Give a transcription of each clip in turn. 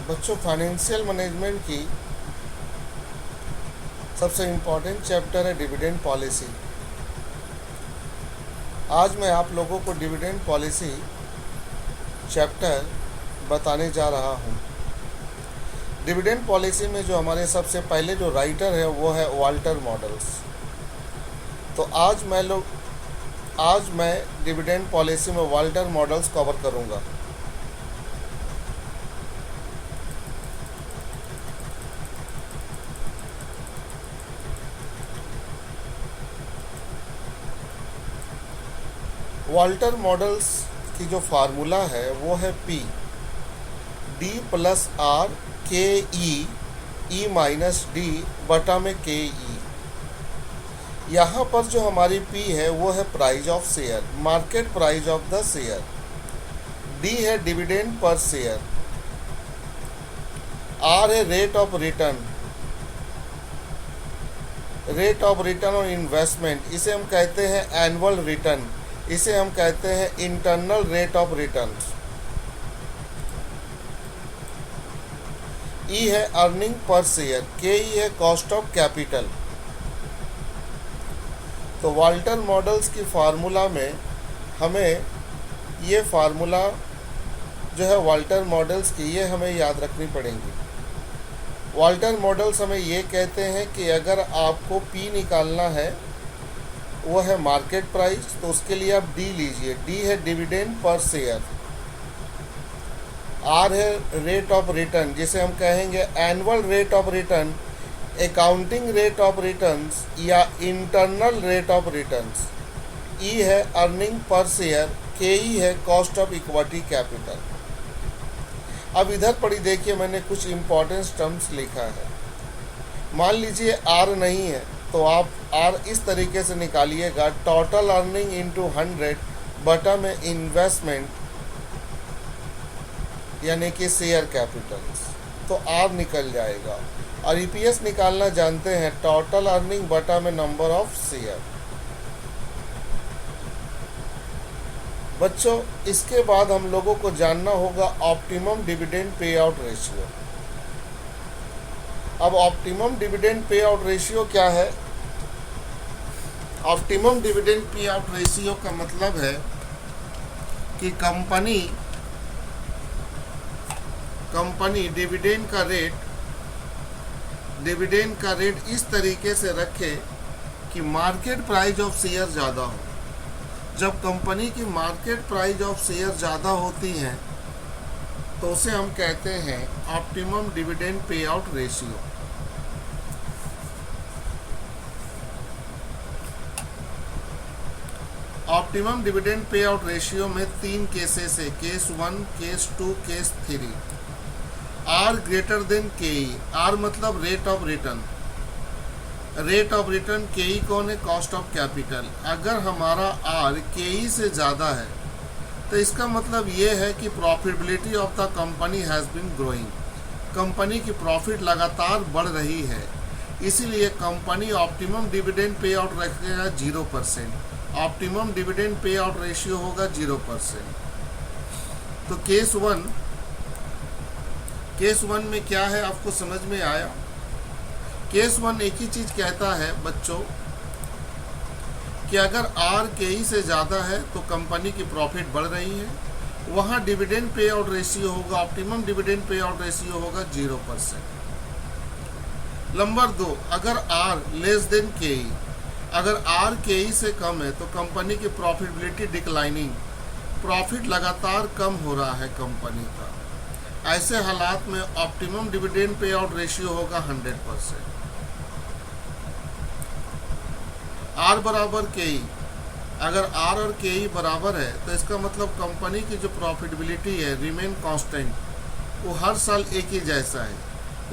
बच्चों, financial management की सबसे इम्पोर्टेंट चैप्टर है डिविडेंड पॉलिसी। आज मैं आप लोगों को डिविडेंड पॉलिसी चैप्टर बताने जा रहा हूँ। डिविडेंड पॉलिसी में जो हमारे सबसे पहले जो राइटर है वो है वाल्टर मॉडल्स। तो आज मैं डिविडेंड पॉलिसी में वाल्टर मॉडल्स कवर करूँगा। वाल्टर मॉडल्स की जो फार्मूला है वो है P D+R KE बटा में KE। यहाँ पर जो हमारी P है वो है price of share, market price of the share. D है डिविडेंड पर शेयर। R है rate of return on investment, इसे हम कहते हैं एनुअल रिटर्न, इसे हम कहते हैं इंटरनल रेट ऑफ रिटर्न। ई है अर्निंग पर शेयर, के ई है कॉस्ट ऑफ कैपिटल। तो वाल्टर मॉडल्स की फार्मूला में हमें ये फार्मूला जो है वाल्टर मॉडल्स की, ये हमें याद रखनी पड़ेंगी। वाल्टर मॉडल्स हमें ये कहते हैं कि अगर आपको पी निकालना है वो है मार्केट प्राइस, तो उसके लिए आप डी लीजिए। डी है डिविडेंड पर शेयर। आर है रेट ऑफ रिटर्न, जिसे हम कहेंगे annual rate of return, accounting rate of returns या इंटरनल रेट ऑफ रिटर्न्स। ई है अर्निंग पर शेयर। के ई है कॉस्ट ऑफ इक्विटी कैपिटल। अब इधर पढ़ी देखिए, मैंने कुछ इंपॉर्टेंट टर्म्स लिखा है। मान लीजिए आर नहीं है तो आप आर इस तरीके से निकालिएगा, टोटल अर्निंग इंटू 100 बटा में इन्वेस्टमेंट यानी कि शेयर कैपिटल्स, तो आर निकल जाएगा। और ईपीएस निकालना जानते हैं, टोटल अर्निंग बटा में नंबर ऑफ शेयर। बच्चों, इसके बाद हम लोगों को जानना होगा optimum dividend pay out ratio. अब optimum dividend pay out ratio क्या है? Optimum dividend pay out ratio का मतलब है कि कंपनी डिविडेंड का रेट इस तरीके से रखे कि मार्केट प्राइस ऑफ शेयर ज़्यादा हो। जब कंपनी की मार्केट प्राइस ऑफ शेयर ज़्यादा होती है तो उसे हम कहते हैं optimum dividend pay out ratio. Optimum dividend pay out ratio में 3 केसेस है, case 1, case 2, case 3। R greater than K E. R मतलब rate of return. K E कौन है? Cost of capital. अगर हमारा आर के ई से ज़्यादा है तो इसका मतलब ये है कि profitability of the company has been growing, company की प्रॉफिट लगातार बढ़ रही है, इसीलिए company optimum dividend pay out रखेगा 0%। Optimum dividend pay out ratio होगा 0%। तो केस वन में क्या है आपको समझ में आया? केस 1 एक ही चीज़ कहता है बच्चों कि अगर आर के ई से ज़्यादा है तो कंपनी की प्रॉफिट बढ़ रही है, वहाँ डिविडेंड पे आउट रेशियो होगा, optimum dividend pay out ratio होगा 0%। नंबर 2, अगर आर लेस देन के ई, अगर आर के ई से कम है तो कंपनी की प्रॉफिटेबिलिटी डिक्लाइनिंग, प्रॉफिट लगातार कम हो रहा है कंपनी का। ऐसे हालात में optimum dividend pay out ratio होगा 100%। आर बराबर के ई, अगर आर और के ई बराबर है तो इसका मतलब कंपनी की जो प्रॉफिटेबिलिटी है रिमेन कांस्टेंट, वो हर साल एक ही जैसा है,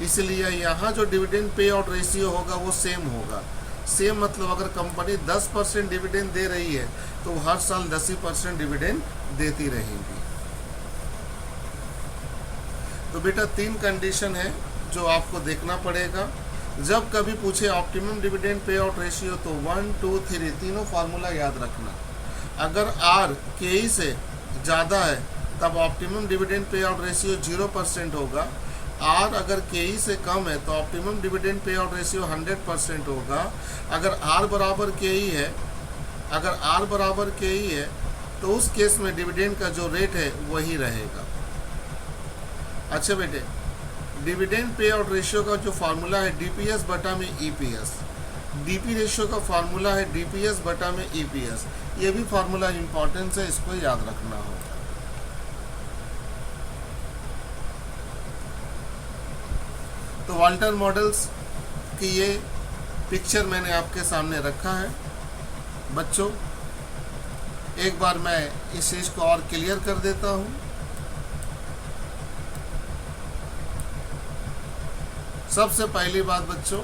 इसलिए यहाँ जो डिविडेंड पे आउट रेशियो होगा वो सेम होगा। सेम मतलब अगर कंपनी 10% डिविडेंड दे रही है तो हर साल 10% डिविडेंड देती रहेगी। तो बेटा 3 कंडीशन है जो आपको देखना पड़ेगा। जब कभी पूछे optimum dividend pay out ratio तो 1, 2, 3 तीनों फार्मूला याद रखना। अगर आर के ई से ज़्यादा है तब optimum dividend pay out ratio 0% होगा, आर अगर के ई से कम है तो optimum dividend pay out ratio 100% होगा। अगर आर बराबर के ई है, अगर आर बराबर के ई है तो उस केस में डिविडेंड का जो रेट है वही रहेगा। अच्छा बेटे, डिविडेंड पे आउट रेशियो का जो फार्मूला है डीपीएस बटा में ईपीएस, डीपी रेशियो का फार्मूला है डीपीएस बटा में ईपीएस। ये भी फार्मूला इंपॉर्टेंस है, इसको याद रखना होगा। तो वाल्टर मॉडल्स की ये पिक्चर मैंने आपके सामने रखा है। बच्चों, एक बार मैं इस चीज को और क्लियर कर देता हूँ। सबसे पहली बात बच्चों,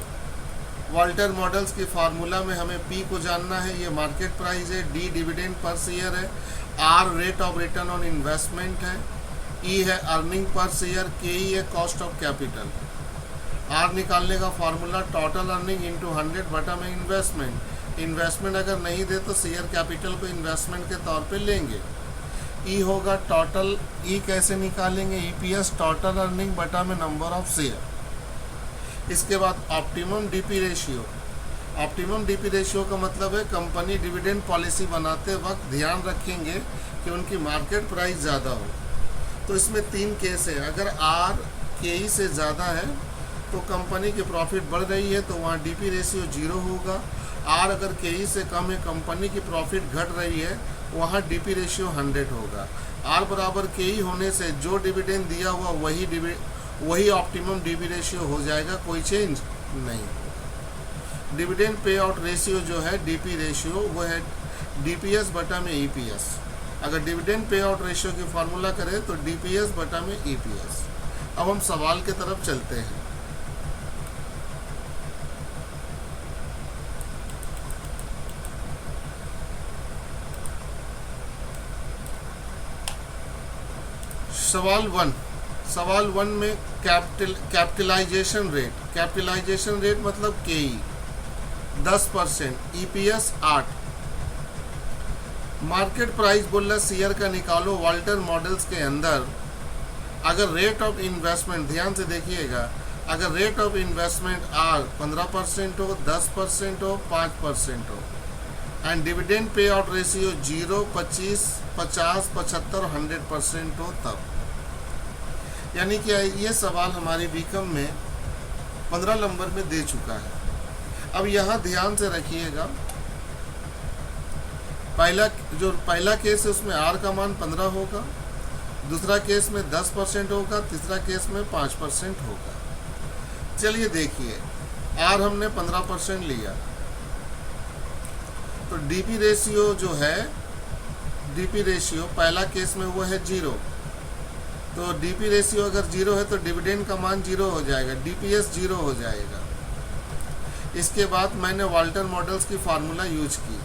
वाल्टर मॉडल्स की फार्मूला में हमें पी को जानना है, ये मार्केट प्राइस है, डी डिविडेंड पर शेयर है, R rate of return on investment है, ई है अर्निंग पर शेयर, के ई है कॉस्ट ऑफ कैपिटल। आर निकालने का फार्मूला टोटल अर्निंग इंटू 100 बटा में इन्वेस्टमेंट। इन्वेस्टमेंट अगर नहीं दे तो शेयर कैपिटल को इन्वेस्टमेंट के तौर पे लेंगे। ई होगा टोटल, ई कैसे निकालेंगे, ईपीएस टोटल अर्निंग बटा में नंबर ऑफ शेयर। इसके बाद optimum DP ratio. Optimum DP ratio का मतलब है कंपनी डिविडेंड पॉलिसी बनाते वक्त ध्यान रखेंगे कि उनकी मार्केट प्राइस ज़्यादा हो। तो इसमें 3 केस है। अगर आर के ई से ज़्यादा है तो कंपनी की प्रॉफिट बढ़ रही है तो वहाँ डीपी रेशियो 0 होगा। आर अगर के ई से कम है, कंपनी की प्रॉफिट घट रही है, वहाँ डीपी रेशियो 100 होगा। आर बराबर के ई होने से जो डिविडेंड दिया हुआ वही ऑप्टिमम डीपी रेशियो हो जाएगा, कोई चेंज नहीं। डिविडेंड पे आउट रेशियो जो है डीपी रेशियो वो है डीपीएस बटा में ईपीएस। अगर डिविडेंड पे आउट रेशियो की फार्मूला करें तो डीपीएस बटा में ईपीएस। अब हम सवाल की तरफ चलते हैं। सवाल 1 में कैपिटलाइजेशन रेट मतलब के ई 10%, ईपीएस 8। मार्केट प्राइस बोल रहा शेयर का निकालो वाल्टर मॉडल्स के अंदर। अगर रेट ऑफ इन्वेस्टमेंट, ध्यान से देखिएगा, अगर रेट ऑफ इन्वेस्टमेंट आर 15% हो, 10% हो, 5% हो and dividend pay out ratio 0, 25, 50, 75 और 100% हो तब। यानी कि ये सवाल हमारे बीकॉम में 15 नंबर में दे चुका है। अब यहाँ ध्यान से रखिएगा, पहला केस है उसमें आर का मान 15 होगा, दूसरा केस में 10% होगा, तीसरा केस में 5% होगा। चलिए देखिए, आर हमने 15% लिया तो डीपी रेशियो जो है, डीपी रेशियो पहला केस में वो है 0। तो डीपी रेशियो अगर 0 है तो डिविडेंड का मान 0 हो जाएगा, डीपीएस 0 हो जाएगा। इसके बाद मैंने वाल्टर मॉडल्स की फार्मूला यूज की,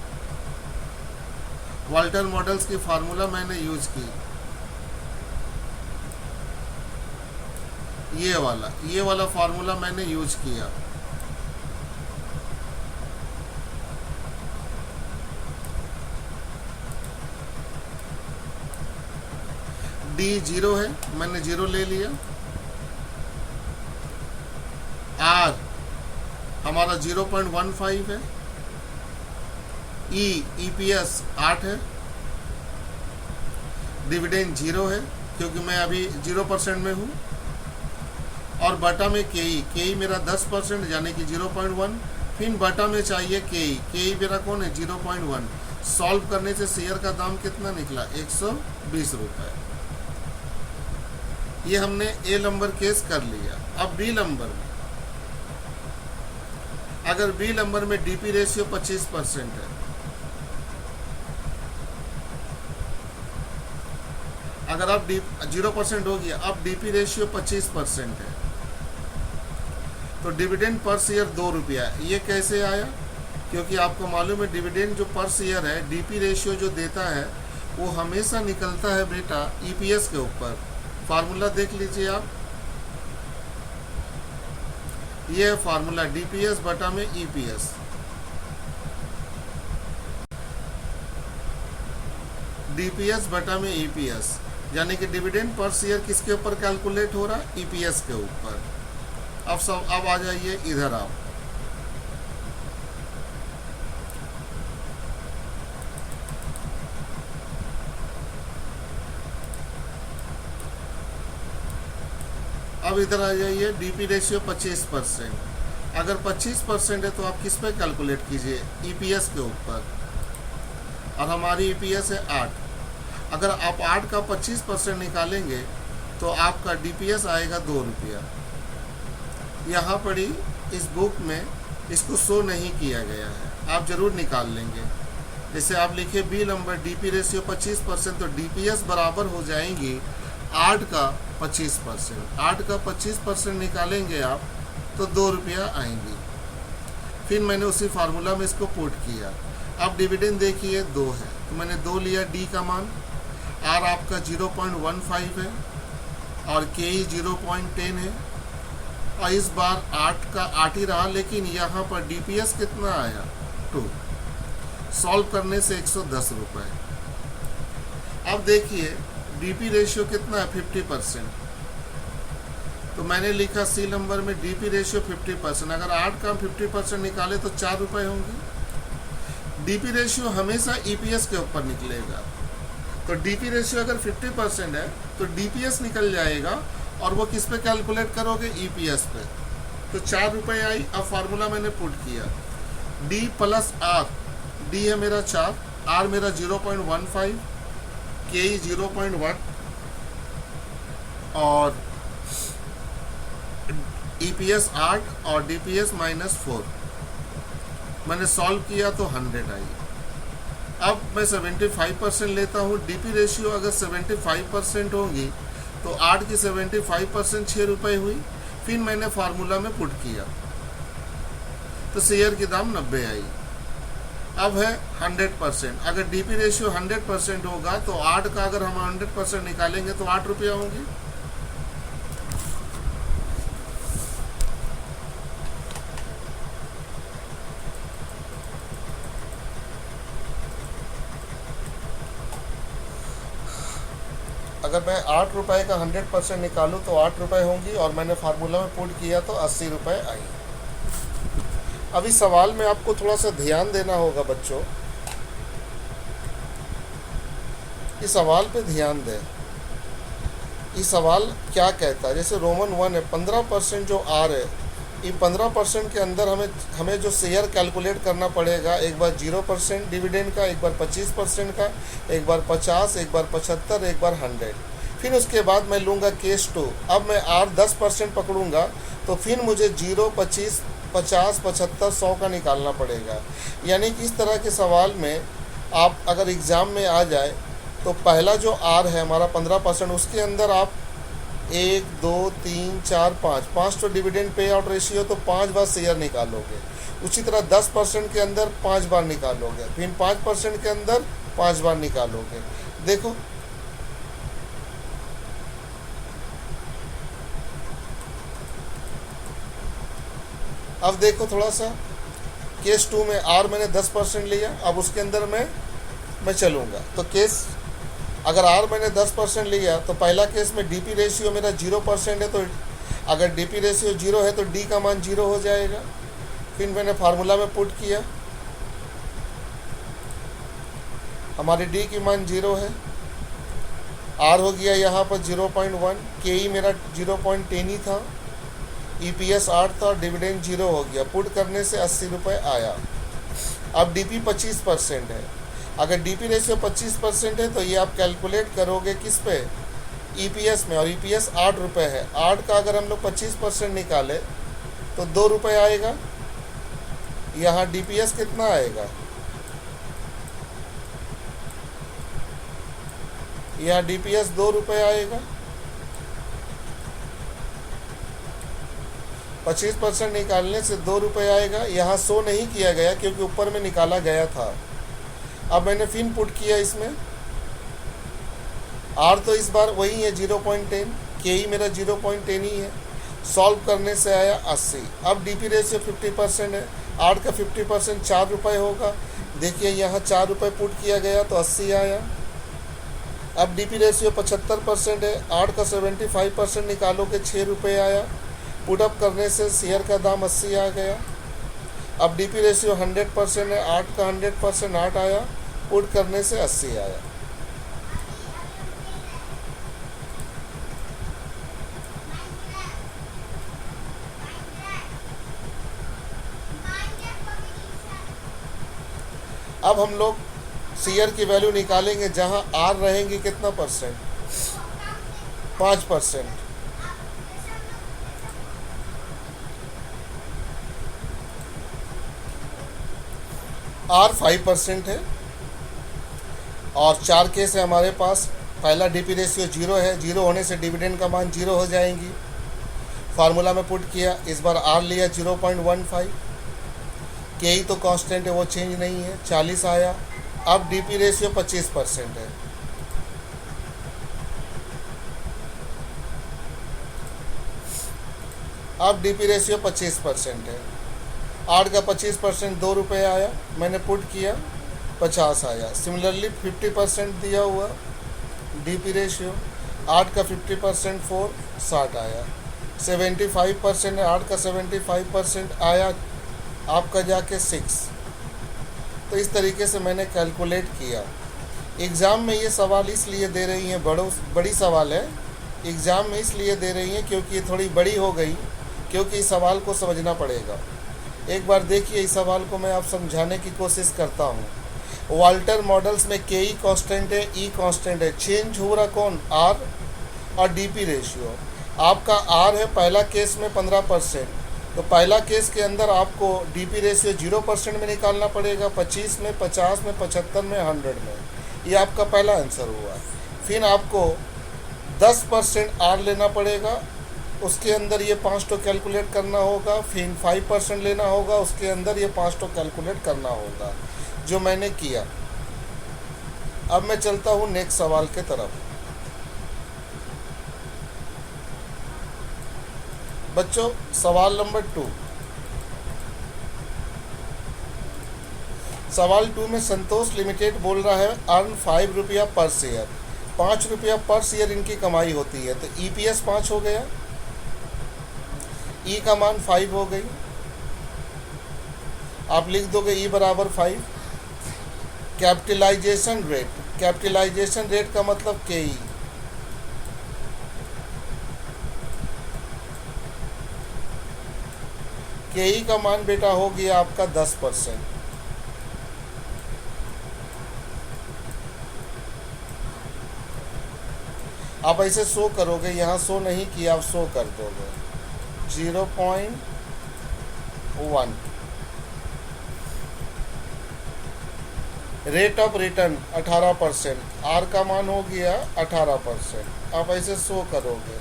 वाल्टर मॉडल्स की फार्मूला मैंने यूज की, ये वाला फार्मूला मैंने यूज किया। डी 0 है, मैंने 0 ले लिया। आर हमारा 0.15 है। ईपीएस 8 है। डिविडेंड 0 है क्योंकि मैं अभी 0% में हूँ। और बटा में के ई मेरा 10% यानी कि 0.1। फिर बटा में चाहिए के ई मेरा कौन है 0.1। सॉल्व करने से शेयर का दाम कितना निकला 120 रुपये। ये हमने ए नंबर केस कर लिया। अब बी नंबर में, अगर बी नंबर में डीपी रेशियो 25% है, अगर अब 0% हो गया, अब डीपी रेशियो 25% है तो डिविडेंड पर शेयर 2 रुपया है। ये कैसे आया? क्योंकि आपको मालूम है डिविडेंड जो पर शेयर है, डीपी रेशियो जो देता है वो हमेशा निकलता है बेटा ईपीएस के ऊपर। फार्मूला देख लीजिए आप, ये है फार्मूला डीपीएस बटा में ईपीएस। डीपीएस बटा में ईपीएस। यानी कि डिविडेंड पर शेयर किसके ऊपर कैलकुलेट हो रहा है, ईपीएस के ऊपर। अब आ जाइए इधर आप, अब इधर आ जाइए, डीपी रेशियो 25%। अगर 25% है तो आप किस पे कैलकुलेट कीजिए, ईपीएस के ऊपर, और हमारी ईपीएस है 8। अगर आप 8 का 25% निकालेंगे तो आपका डीपीएस आएगा 2 रुपया। यहाँ पर ही इस बुक में इसको शो नहीं किया गया है, आप ज़रूर निकाल लेंगे। जैसे आप लिखे बी नंबर डीपी रेशियो 25%, तो डीपीएस बराबर हो जाएंगी 8 का 25%। 8 का 25% निकालेंगे आप तो 2 रुपया आएंगी। फिर मैंने उसी फार्मूला में इसको पुट किया। अब डिविडेंड देखिए 2 है, तो मैंने 2 लिया, डी का मान, आर आपका 0.15 है और के ई 0.10 है, और इस बार 8 का 8 ही रहा, लेकिन यहाँ पर डीपीएस कितना आया, 2। सॉल्व करने से 110 रुपये। अब देखिए डीपी रेशियो कितना है, 50%। तो मैंने लिखा सी नंबर में डीपी रेशियो 50%। अगर 8 का 50% निकाले तो 4 रुपये होंगे। डीपी रेशियो हमेशा ईपीएस के ऊपर निकलेगा, तो डीपी रेशियो अगर 50% है तो डीपीएस निकल जाएगा, और वो किस पे कैलकुलेट करोगे, ईपीएस पे। तो 4 रुपये आई। अब फार्मूला मैंने पुट किया, डी प्लस आर, डी है मेरा 4, आर मेरा 0.15, के 0.1 और ईपीएस 8 और डीपीएस -4। मैंने सॉल्व किया तो 100 आई। अब मैं 75% लेता हूँ। डीपी रेशियो अगर 75% होगी तो 8 की 75% 6 रुपये हुई। फिर मैंने फार्मूला में पुट किया तो शेयर की दाम 90 आई। अब है 100%। अगर डीपी रेशियो 100% होगा तो 8 का अगर हम 100% निकालेंगे तो 8 रुपया होंगे। अगर मैं 8 रुपये का 100% निकालूँ तो 8 रुपये होंगी, और मैंने फार्मूला में पुट किया तो 80 रुपये आई। अब इस सवाल में आपको थोड़ा सा ध्यान देना होगा बच्चों, इस सवाल पे ध्यान दें। ये सवाल क्या कहता है, जैसे रोमन 1 है, 15% जो आर है, ये 15% के अंदर हमें जो शेयर कैलकुलेट करना पड़ेगा, एक बार 0% डिविडेंड का, एक बार 25% का, एक बार 50, एक बार 75, एक बार 100। फिर उसके बाद मैं लूँगा केस 2। अब मैं आर 10% पकड़ूँगा तो फिर मुझे 0, 25, 50, 75, 100 का निकालना पड़ेगा। यानी कि इस तरह के सवाल में आप अगर एग्ज़ाम में आ जाए तो पहला जो आर है हमारा 15%, उसके अंदर आप 1, 2, 3, 4, 5 तो डिविडेंड पे आउट रेशियो, तो 5 बार शेयर निकालोगे। उसी तरह 10% के अंदर 5 बार निकालोगे, फिर 5% के अंदर 5 बार निकालोगे। देखो अब देखो थोड़ा सा, केस 2 में आर मैंने 10% लिया, अब उसके अंदर मैं चलूँगा। तो केस अगर आर मैंने 10% लिया तो पहला केस में डीपी रेशियो मेरा 0% है, तो अगर डीपी रेशियो 0 है तो डी का मान 0 हो जाएगा। फिर मैंने फार्मूला में पुट किया, हमारी डी की मान 0 है, आर हो गया यहाँ पर 0.1, के ई मेरा 0.10 ही था, ईपीएस 8 था, डिविडेंड 0 हो गया। पुट करने से 80 रुपये आया। अब डीपी 25% है, अगर डीपी रेशियो 25% है तो ये आप कैलकुलेट करोगे किस पे, ईपीएस में, और ईपीएस 8 रुपये है। 8 का अगर हम लोग 25% निकाले तो 2 रुपये आएगा। यहाँ डीपीएस कितना आएगा, यहाँ डीपीएस 2 रुपये आएगा। 25% निकालने से 2 रुपये आएगा। यहाँ शो नहीं किया गया क्योंकि ऊपर में निकाला गया था। अब मैंने फिर पुट किया इसमें, आर तो इस बार वही है 0.10, के ई मेरा 0.10 ही है। सॉल्व करने से आया 80। अब डीपी रेशियो 50% है, 8 का 50% 4 रुपये होगा। देखिए यहाँ 4 रुपये पुट किया गया तो 80 आया। अब डीपी रेशियो 75% है, 8 का 75% निकालो के 6 रुपये आया। पुटअप करने से शेयर का दाम 80 आ गया। अब डीपी रेशियो 100% है, 8 का 100% 8 आया। पुट करने से 80 आया। अब हम लोग शेयर की वैल्यू निकालेंगे जहां आर रहेंगी कितना परसेंट, 5%। आर 5% है और 4 केस है हमारे पास। पहला डीपी रेशियो 0 है, 0 होने से डिविडेंड का मान 0 हो जाएंगी। फार्मूला में पुट किया, इस बार आर लिया 0.15। के ही तो कांस्टेंट है, वो चेंज नहीं है, 40 आया। अब डीपी रेशियो 25% है। अब डीपी रेशियो 25% है। 8 का 25% 2 रुपये आया। मैंने पुट किया, 50 आया। सिमिलरली 50% दिया हुआ डीपी रेशियो, 8 का 50% 4, 60 आया। 75% है, 8 का 75% आया आपका जाके 6। तो इस तरीके से मैंने कैलकुलेट किया। एग्ज़ाम में ये सवाल इसलिए दे रही हैं, बड़ी सवाल है एग्ज़ाम में इसलिए दे रही हैं क्योंकि ये थोड़ी बड़ी हो गई, क्योंकि इस सवाल को समझना पड़ेगा। एक बार देखिए, इस सवाल को मैं आप समझाने की कोशिश करता हूँ। वाल्टर मॉडल्स में के ई कांस्टेंट है, ई कांस्टेंट है, चेंज हो रहा कौन, आर और डीपी रेशियो। आपका आर है पहला केस में 15%, तो पहला केस के अंदर आपको डीपी रेशियो 0% में निकालना पड़ेगा, 25 में, 50 में, 75 में, 100 में। ये आपका पहला आंसर हुआ। फिर आपको 10% आर लेना पड़ेगा, उसके अंदर ये 5 तो कैलकुलेट करना होगा। फिर 5% लेना होगा, उसके अंदर ये 5 तो कैलकुलेट करना होगा, जो मैंने किया। अब मैं चलता हूँ नेक्स्ट सवाल के तरफ। बच्चों, सवाल नंबर 2। सवाल 2 में संतोष लिमिटेड बोल रहा है अर्न 5 रुपया पर शेयर, 5 रुपया पर शेयर इनकी कमाई होती है। तो ईपीएस 5 हो गया, ई का मान 5 हो गई। आप लिख दोगे ई बराबर 5। कैपिटलाइजेशन रेट, कैपिटलाइजेशन रेट का मतलब के ई। के ई का मान बेटा हो गया आपका 10%। आप ऐसे शो करोगे, यहाँ शो नहीं किया, आप शो कर दोगे 0.1। रेट ऑफ रिटर्न 18%, आर का मान हो गया 18%। आप ऐसे शो करोगे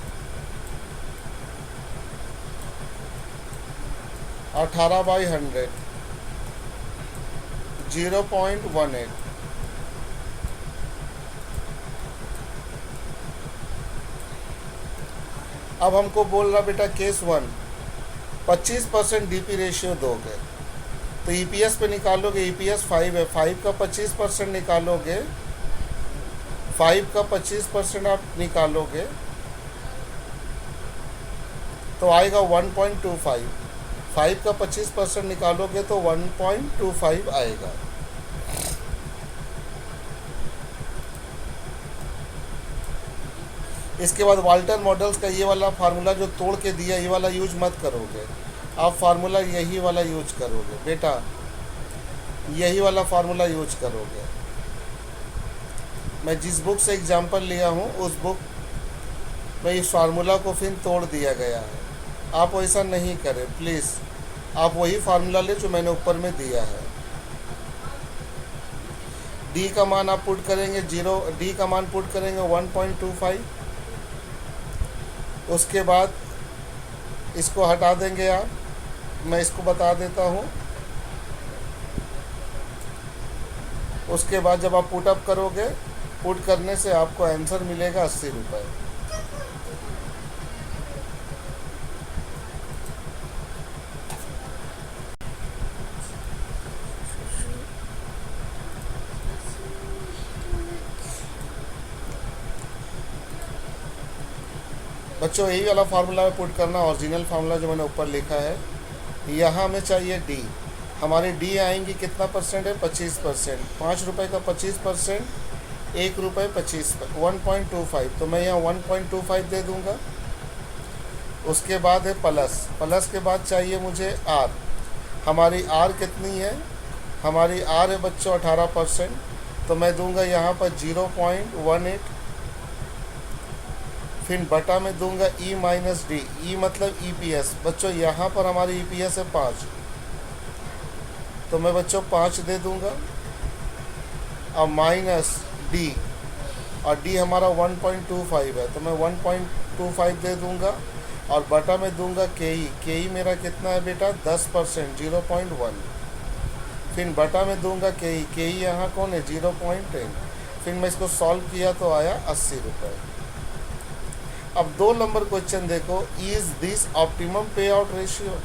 18/100, 0.18। अब हमको बोल रहा बेटा केस 1, 25% डीपी रेशियो दोगे, तो ईपीएस पे निकालोगे, ईपीएस 5 है, 5 का 25% निकालोगे, 5 का 25% आप निकालोगे तो आएगा 1.25। 5 का 25% निकालोगे तो 1.25 आएगा। इसके बाद वाल्टर मॉडल्स का ये वाला फार्मूला जो तोड़ के दिया, ये वाला यूज मत करोगे, आप फार्मूला यही वाला यूज करोगे बेटा, यही वाला फार्मूला यूज करोगे। मैं जिस बुक से एग्जांपल लिया हूँ उस बुक में इस फार्मूला को फिर तोड़ दिया गया है। आप वैसा नहीं करें प्लीज़, आप वही फार्मूला ले जो मैंने ऊपर में दिया है। डी का मान आप पुट करेंगे 0, डी का मान पुट करेंगे 1.25। उसके बाद इसको हटा देंगे आप, मैं इसको बता देता हूँ। उसके बाद जब आप पुट अप करोगे, पुट करने से आपको आंसर मिलेगा 80 रुपये। बच्चों यही वाला फार्मूला में पुट करना, ओरिजिनल फार्मूला जो मैंने ऊपर लिखा है। यहाँ हमें चाहिए डी, हमारी डी आएंगी कितना परसेंट है, 25%। 5 रुपये का 25%, 1 रुपये 25, 1.25, तो मैं यहाँ 1.25 दे दूँगा। उसके बाद है प्लस, प्लस के बाद चाहिए मुझे आर। हमारी आर कितनी है, हमारी आर है बच्चों 18%, तो मैं दूंगा यहाँ पर 0.18, फिर बटा में दूंगा ई माइनस डी, ई मतलब ईपीएस। बच्चों यहाँ पर हमारी ईपीएस है 5, तो मैं बच्चों 5 दे दूंगा। अब माइनस डी, और डी हमारा 1.25 है, तो मैं 1.25 दे दूंगा, और बटा में दूंगा के ई मेरा कितना है बेटा 10%, 0.1, फिर बटा में दूंगा के ई यहाँ कौन है 0.10, फिर मैं इसको सॉल्व किया तो आया 80 रुपये। अब 2 नंबर क्वेश्चन देखो, इज दिस ऑप्टिमम पे आउट रेशियो,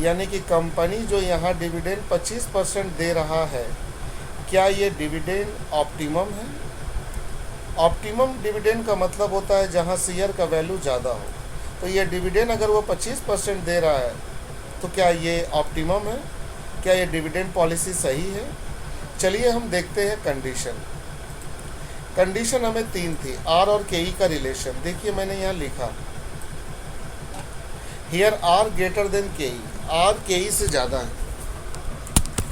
यानी कि कंपनी जो यहाँ डिविडेंड 25% दे रहा है, क्या ये डिविडेंड ऑप्टिमम है। ऑप्टिमम डिविडेंड का मतलब होता है जहाँ शेयर का वैल्यू ज़्यादा हो, तो ये डिविडेंड अगर वो 25% दे रहा है तो क्या ये ऑप्टिमम है, क्या ये डिविडेंड पॉलिसी सही है। चलिए हम देखते हैं कंडीशन। कंडीशन हमें 3 थी, आर और के ई का रिलेशन। देखिए मैंने यहाँ लिखा here are greater than K E, are के ई से ज़्यादा है,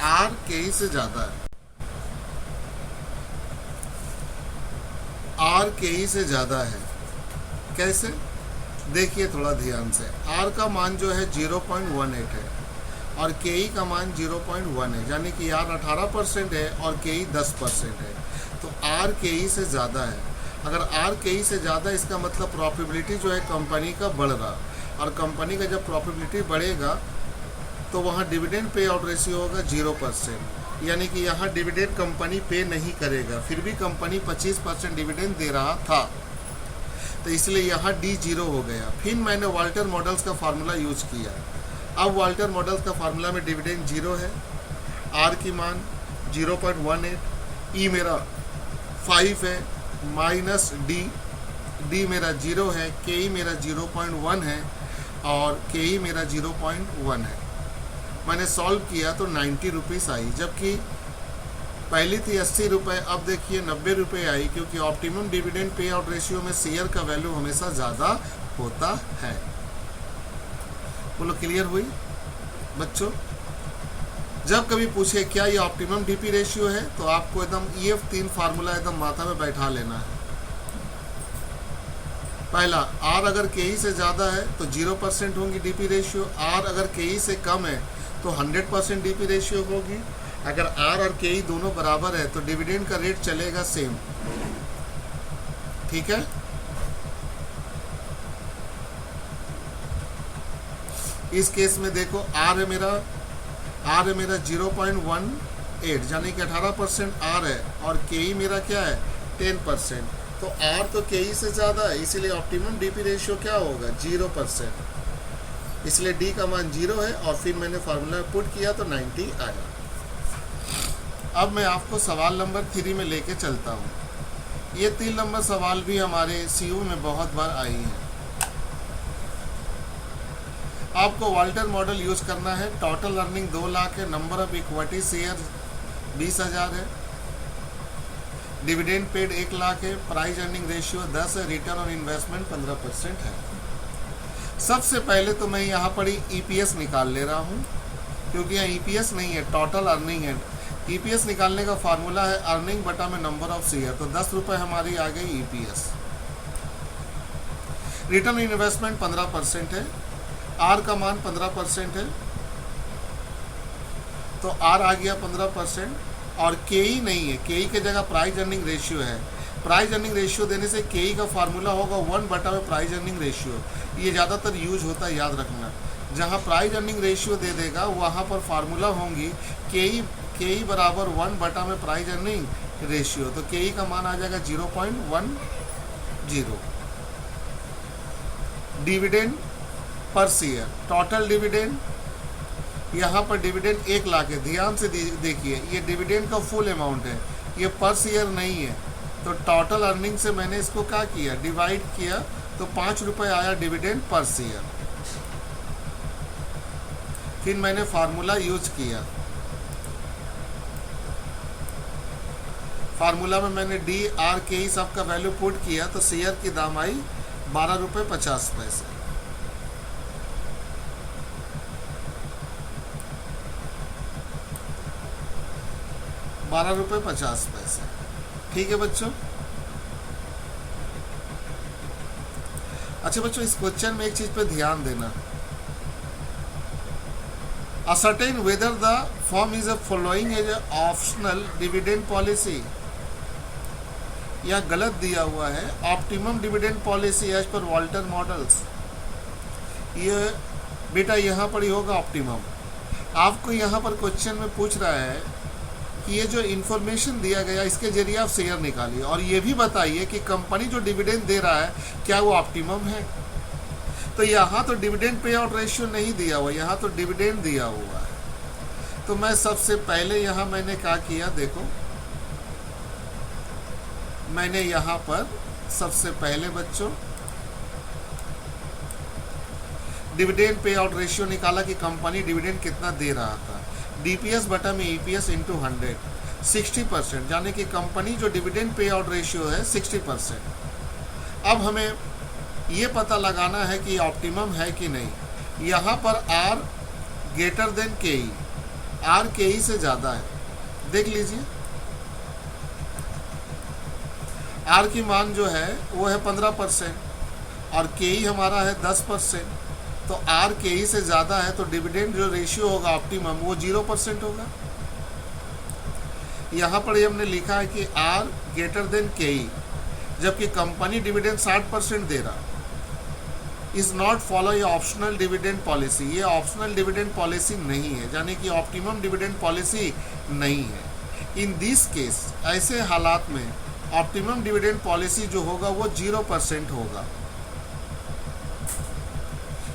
आर के ई से ज़्यादा है, आर के ई से ज़्यादा है। कैसे, देखिए थोड़ा ध्यान से। आर का मान जो है 0.18 है और के ई का मान 0.1 है, यानी कि आर 18% है और के ई 10% है, तो आर के ई से ज़्यादा है। अगर आर के ई से ज़्यादा, इसका मतलब प्रॉफिटेबिलिटी जो है कंपनी का बढ़ रहा, और कंपनी का जब प्रॉफिटेबिलिटी बढ़ेगा तो वहाँ डिविडेंड पे आउट रेशियो होगा 0%, यानी कि यहाँ डिविडेंड कंपनी पे नहीं करेगा। फिर भी कंपनी 25% डिविडेंड दे रहा था, तो इसलिए यहाँ डी 0 हो गया। फिर मैंने वाल्टर मॉडल्स का फार्मूला यूज किया। अब वाल्टर मॉडल्स का फार्मूला में डिविडेंड 0 है, आर की मान 0.18, ई मेरा 5 है, माइनस डी, डी मेरा 0 है, के ई मेरा 0.1 है और के ई मेरा 0.1 है। मैंने सॉल्व किया तो 90 रुपीज़ आई, जबकि पहली थी 80 रुपये, अब देखिए 90 रुपये आई, क्योंकि optimum dividend pay out ratio में शेयर का वैल्यू हमेशा ज़्यादा होता है। बोलो क्लियर हुई बच्चों। जब कभी पूछे क्या ये ऑप्टिमम डीपी रेशियो है, तो आपको एकदम EF 3 फार्मूला एकदम माथा में बैठा लेना है। पहला, आर अगर के ई से ज़्यादा है तो 0% होगी डीपी रेशियो, आर अगर के ई से कम है तो 100% डीपी रेशियो होगी। अगर आर और के ई दोनों बराबर है तो डिविडेंड का रेट चलेगा सेम, ठीक है। इस केस में देखो आर है मेरा 0.18, यानी कि 18% आर है, और के ई मेरा क्या है 10%, तो आर तो के ई से ज़्यादा है, इसीलिए ऑप्टिमम डीपी रेशियो क्या होगा 0%, इसलिए डी का मान 0 है। और फिर मैंने फार्मूला पुट किया तो 90 आया। अब मैं आपको सवाल नंबर 3 में लेके चलता हूँ। ये 3 नंबर सवाल भी हमारे सीयू में बहुत बार आई हैं। आपको वाल्टर मॉडल यूज करना है। टोटल अर्निंग 2 लाख है, नंबर ऑफ इक्विटी शेयर 20,000 है, डिविडेंड पेड 1 लाख है, प्राइस अर्निंग रेशियो 10 है, रिटर्न ऑन इन्वेस्टमेंट 15% है। सबसे पहले तो मैं यहाँ पर ईपीएस निकाल ले रहा हूँ, क्योंकि यहाँ ईपीएस नहीं है, टोटल अर्निंग है। ईपीएस निकालने का फार्मूला है अर्निंग बटा में नंबर ऑफ शेयर, तो 10 रुपये हमारी आ गई ईपीएस। रिटर्न ऑन इन्वेस्टमेंट 15% है, आर का मान 15% है, तो आर आ गया 15%, और के ई नहीं है, के ई के जगह प्राइस अर्निंग रेशियो है। प्राइस अर्निंग रेशियो देने से के ई का फार्मूला होगा 1 बटा में प्राइस अर्निंग रेशियो। ये ज़्यादातर यूज होता है, याद रखना। जहाँ प्राइस अर्निंग रेशियो दे देगा वहाँ पर फार्मूला होंगी के ई बराबर 1 बटा में प्राइस अर्निंग रेशियो, तो के ई का मान आ जाएगा 0.10। Dividend per share, total dividend, यहाँ पर डिविडेंड 1 लाख है, ध्यान से देखिए, ये डिविडेंड का फुल अमाउंट है, ये पर शेयर नहीं है। तो टोटल अर्निंग से मैंने इसको क्या किया, डिवाइड किया, तो 5 रुपये आया डिविडेंड पर शेयर। फिर मैंने फार्मूला यूज किया, फार्मूला में मैंने डी आर के ई सब का वैल्यू पुट किया तो शेयर की दाम आई 12.50 रुपये। 12.50 रुपये। ठीक है बच्चों। अच्छा बच्चों, इस क्वेश्चन में एक चीज पे ध्यान देना, ascertain whether the firm is following a optional dividend policy, यह गलत दिया हुआ है। Optimum dividend policy as per Walter models, ये बेटा यहाँ पर ही होगा ऑप्टिमम। आपको यहाँ पर क्वेश्चन में पूछ रहा है कि ये जो इन्फॉर्मेशन दिया गया इसके जरिए आप शेयर निकालिए और ये भी बताइए कि कंपनी जो डिविडेंड दे रहा है क्या वो ऑप्टिमम है। तो यहाँ तो डिविडेंड पे आउट रेशियो नहीं दिया हुआ, यहाँ तो डिविडेंड दिया हुआ है। तो मैं सबसे पहले यहाँ मैंने क्या किया, देखो मैंने यहाँ पर सबसे पहले बच्चों डिविडेंड पे आउट रेशियो निकाला कि कंपनी डिविडेंड कितना दे रहा था। डीपीएस बटा में ईपीएस इंटू 100, 60%, यानी कि कंपनी जो डिविडेंड पे आउट रेशियो है 60%। अब हमें ये पता लगाना है कि ऑप्टिमम है कि नहीं। यहाँ पर are greater than K E, are के ई से ज़्यादा है, देख लीजिए आर की मान जो है वो है 15% और के ई हमारा है 10%। तो आर के ई से ज़्यादा है तो डिविडेंड जो रेशियो होगा ऑप्टिमम वो 0% होगा। यहाँ पर हमने लिखा है कि आर ग्रेटर देन के ई, जबकि कंपनी डिविडेंड 60% दे रहा, इज़ नॉट फॉलो ये ऑप्शनल डिविडेंड पॉलिसी, ये ऑप्शनल डिविडेंड पॉलिसी नहीं है, यानी कि ऑप्टिमम डिविडेंड पॉलिसी नहीं है। इन दिस केस, ऐसे हालात में ऑप्टिमम डिविडेंड पॉलिसी जो होगा वो 0% होगा,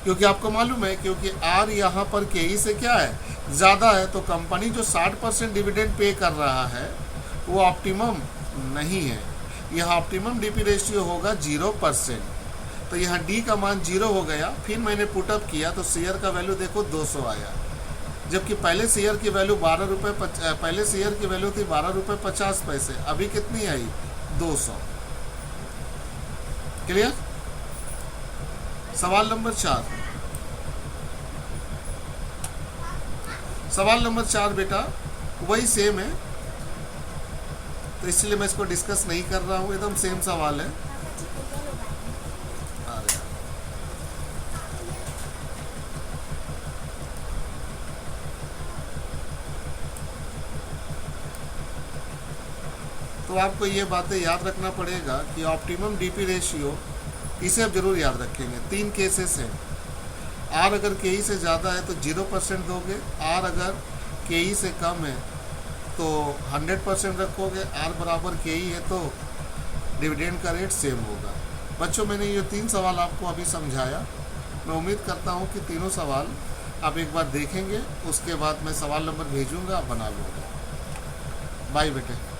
क्योंकि आपको मालूम है क्योंकि आर यहाँ पर के ई से क्या है ज़्यादा है, तो कंपनी जो 60% डिविडेंड पे कर रहा है वो ऑप्टिमम नहीं है। यहाँ ऑप्टिमम डीपी रेशियो होगा 0%। तो यहाँ डी का मान 0 हो गया। फिर मैंने पुटअप किया तो शेयर का वैल्यू देखो 200 आया, जबकि पहले शेयर की वैल्यू पहले शेयर की वैल्यू थी 12.50 रुपये, अभी कितनी आई 200। क्लियर। सवाल नंबर 4, सवाल नंबर 4 बेटा वही सेम है, तो इसलिए मैं इसको डिस्कस नहीं कर रहा हूँ, एकदम सेम सवाल है। तो आपको ये बातें याद रखना पड़ेगा कि ऑप्टिमम डीपी रेशियो, इसे आप जरूर याद रखेंगे। 3 केसेस हैं। आर अगर के ई से ज़्यादा है तो 0% दोगे, आर अगर के ई से कम है तो 100% रखोगे, आर बराबर के ई है तो डिविडेंड का रेट सेम होगा। बच्चों मैंने ये 3 सवाल आपको अभी समझाया। मैं उम्मीद करता हूँ कि तीनों सवाल आप एक बार देखेंगे, उसके बाद मैं सवाल नंबर भेजूँगा, आप बना लोगे। बाय बेटे।